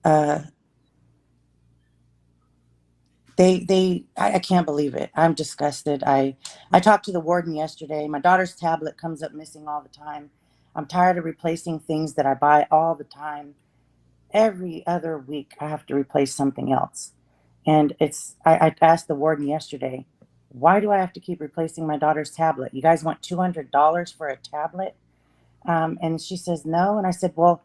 I can't believe it. I'm disgusted. I talked to the warden yesterday. My daughter's tablet comes up missing all the time. I'm tired of replacing things that I buy all the time. Every other week, I have to replace something else. And I asked the warden yesterday, why do I have to keep replacing my daughter's tablet? You guys want $200 for a tablet? And she says, no. And I said, well,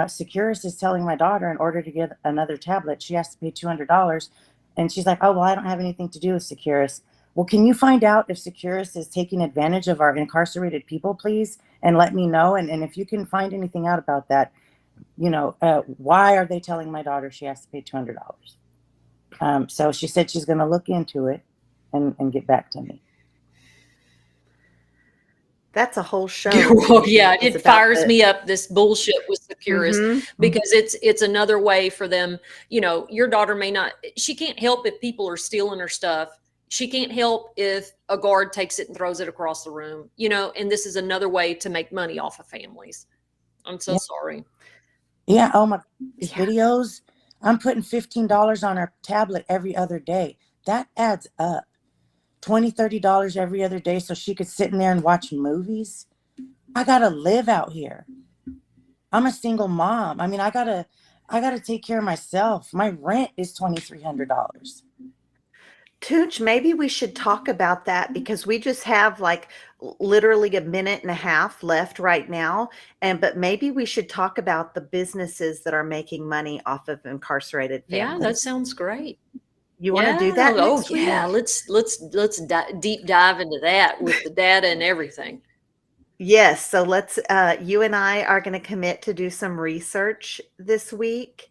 Securus is telling my daughter in order to get another tablet, she has to pay $200. And she's like, oh, well, I don't have anything to do with Securus. Well, can you find out if Securus is taking advantage of our incarcerated people, please? And let me know. And if you can find anything out about that, you know, why are they telling my daughter she has to pay $200? So she said she's going to look into it and get back to me. That's a whole show. Well, yeah, it fires me up, this bullshit with Securus, because it's another way for them. You know, your daughter may not, she can't help if people are stealing her stuff. She can't help if a guard takes it and throws it across the room, you know, and this is another way to make money off of families. I'm so sorry. Yeah. Oh my, these videos, I'm putting $15 on her tablet every other day. That adds up. $20, $30 every other day so she could sit in there and watch movies. I gotta live out here. I'm a single mom. I mean, I gotta take care of myself. My rent is $2,300. Toonche, maybe we should talk about that because we just have like literally a minute and a half left right now. But maybe we should talk about the businesses that are making money off of incarcerated families. Yeah, that sounds great. You want to do that? Oh, yeah. Let's deep dive into that with the data and everything. Yes. So let's, you and I are going to commit to do some research this week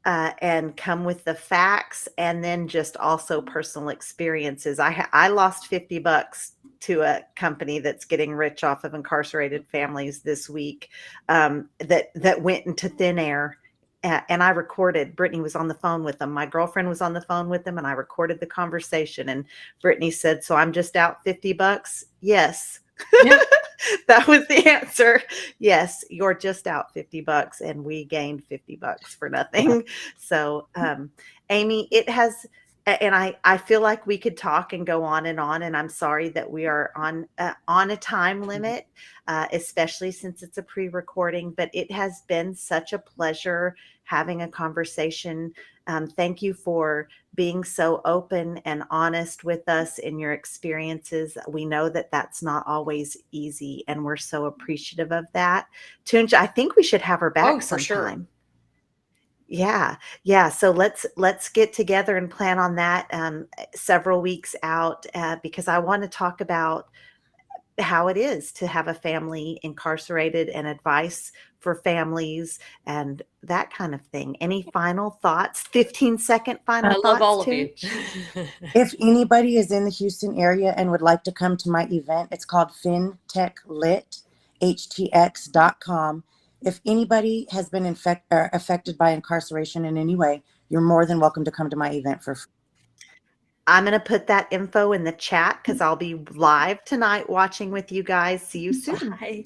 and come with the facts and then just also personal experiences. I lost $50 to a company that's getting rich off of incarcerated families this week that went into thin air. And I recorded. Brittany was on the phone with them. My girlfriend was on the phone with them, and I recorded the conversation. And Brittany said, "So I'm just out $50?" Yes, yeah. That was the answer. Yes, you're just out $50, and we gained $50 for nothing. So, Amy, it has, and I feel like we could talk and go on, and I'm sorry that we are on a time limit, especially since it's a pre-recording. But it has been such a pleasure having a conversation. Thank you for being so open and honest with us in your experiences. We know that that's not always easy, and we're so appreciative of that. Toonche, I think we should have her back sometime. Sure. Yeah. So let's get together and plan on that several weeks out because I want to talk about how it is to have a family incarcerated and advice for families and that kind of thing. Any final thoughts? 15-second final thoughts? I love all of you. If anybody is in the Houston area and would like to come to my event, it's called FinTech Lit. htx.com. If anybody has been affected by incarceration in any way, you're more than welcome to come to my event for free. I'm going to put that info in the chat because I'll be live tonight watching with you guys. See you soon. Bye.